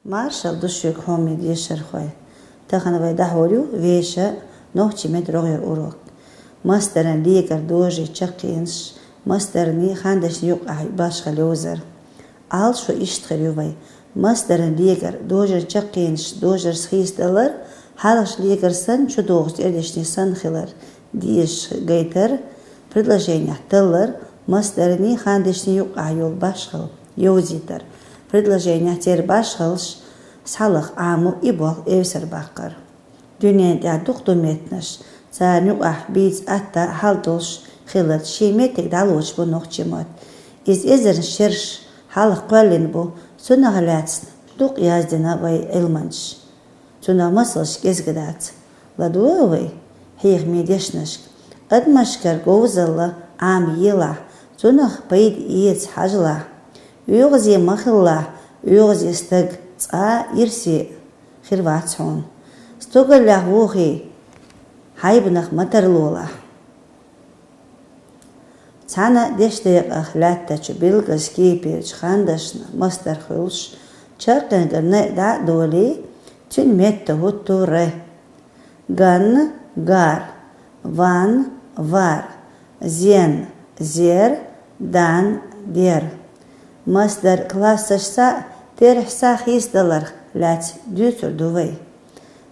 Marshall dushuk homid yesharkhoy. Tahanavay dahoryu vesha nohchimet roger urok. Masteran ligar doji chakins, masterni handash yuk ahi bashkhaliozer. Alsho ishtcherjuvay. Masteran ligar dojer chakins, dojer schistalar, halash ligar san чудогс edishni sanchilar. Dish gaiter, предложение таллар, мастерни хандишни юк айол башхал, йозитар. Предложение тер башхалш, салах аму ибол эвсер баккар. Дюнен я духдуметнаш, за нюк ах биц атта халдулш, хилат шиметик далуч бу нохчимат. Из эзерн шерш, халах квалин бу, суна галяцн, дук яздина вай элманш. Суна маслш кезгдац. Ладуэлвай, хейх медешнаш. Адмашкар гоузалла ам ела, зунах пайд иец хажла. Уйгзи махилла, уйгзи стаг ца ирси хирвацун. Стогалях вухи хайбнах матарлула. Цана дештеяк ахлятта чубилгас кипирч хандашна мастер хулш, чаркангар да доли, тюн метта хуттуре. Ган гар, ван var, zen, zer, dan, der. Master klassışsa terhsa xizdalar lats dütür duvay.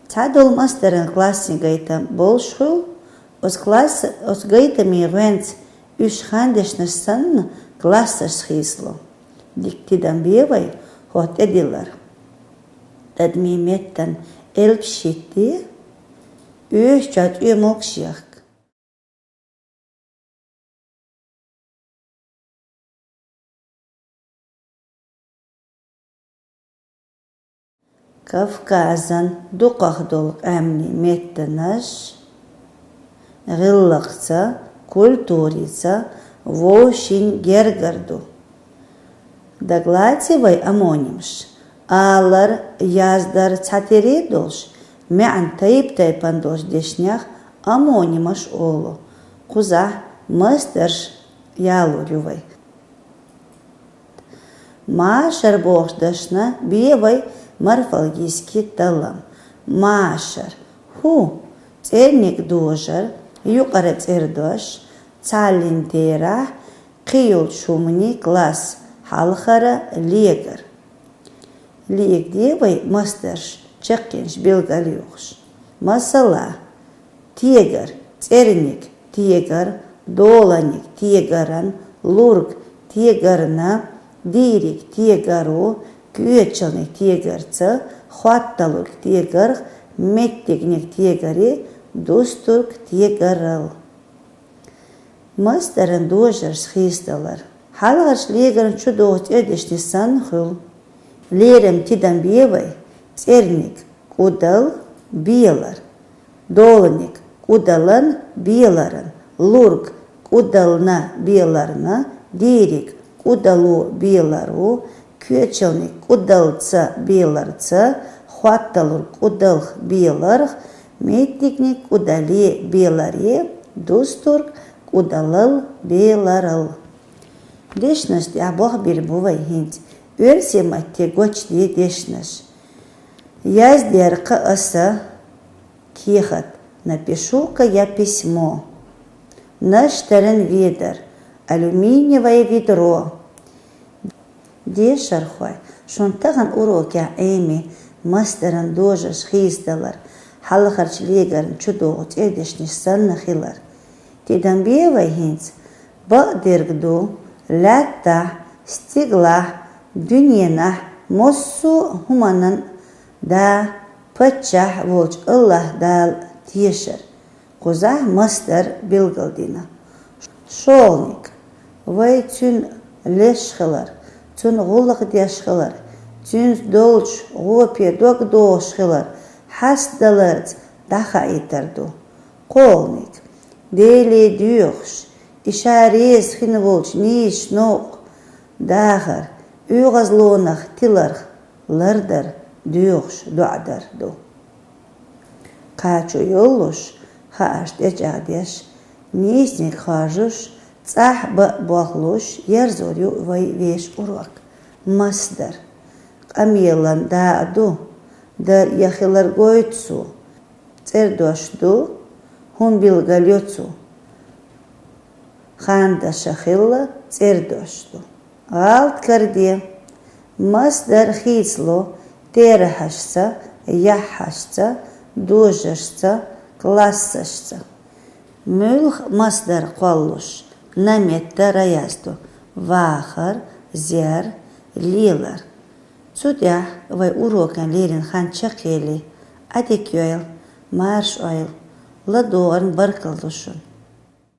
Tadol masterın klassi gayta bolşul, os gayta miğvenc üç handeşnışsan klassış xizlo. Diktidan biyevay hot edilar. Tadmimettan elpşitti, üç çat ümokşiyak. Kafkazan duqaqdol amni mettanash, gillaqsa, kulturitsa, voshin gergardu. Daglativay amonimsh, alar yazdar tsateri dolsh, me'an tayip pandolsh deshnях amonimash olu. Kuzah mastersh yaluruvay. Машар бошдашна биевай морфологический талам. Машар. Ху. Церник дожар. Юқара цердош. Цалиндера. Қиыл шумни класс. Халхара легар. Лег девай мастерш. Чакинш белгалюхш. Масала. Тегар. Церник. Тегар. Доланик. Тегаран. Лург. Тегарна. Дирик тегару, күйетчылник тегарца, хуатталук тегар, меттегник тегари, дустурк тегарал. Мастерын дожар схисталар. Халгарш легарн чудоғыт эдешни сан хыл. Лерем тидан бевай, церник кудал биелар. Доланик кудалан биеларын, лург кудална биеларна, дирик кудалу биелару, күйетчылник кудалца биеларца, хуатталур кудалх биеларх, меттикник кудали биеларе, дустурк кудалал биеларал. Дешнаш ябох бирбувай хинт, өрсематте гочди дешнаш. Яздерка аса кихат, напишу-ка я письмо. Наш терен видар. Алюминиевое ведро. Дешархой, шунтаган урокя эми, мастеран дожаш хиздалар, халахарч легарн чудоғыт эдешниш санна хилар. Тидан бевай хинц, бадыргду, лятта, стигла, дюнена, моссу хуманан, да, пачах волч Аллах дал тешер. Кузах мастер билгалдина. Шолник. Вай тюн лешхилар, тюн гуллах дешхилар, тюн долч гопе дог дошхилар, хасдаларц даха итарду. Колник. Дели дюхш, ишарез хинволч ниш ног, дахар, угазлонах тиларх, лардар дюхш дуадарду. Качу йолуш, хааш дечадеш, нисник хажуш, цах бахлуш, ярзорю вай веш урок. Мастер. Qamielan daadu, da yahilar goitsu, cerdoshdu, hun bilgalyotsu. Khanda shahilla cerdoshdu. Alt kardi. Masdar khitslo, terahashca, yahashca, dojashca, klassashca. Mülh masdar qallush, nametta rayazdu, vahar, zer, lilar. Цудях vai urokan lerin khan chaqeli, adekyoil, marsh oil, ladoğan barkalduşun.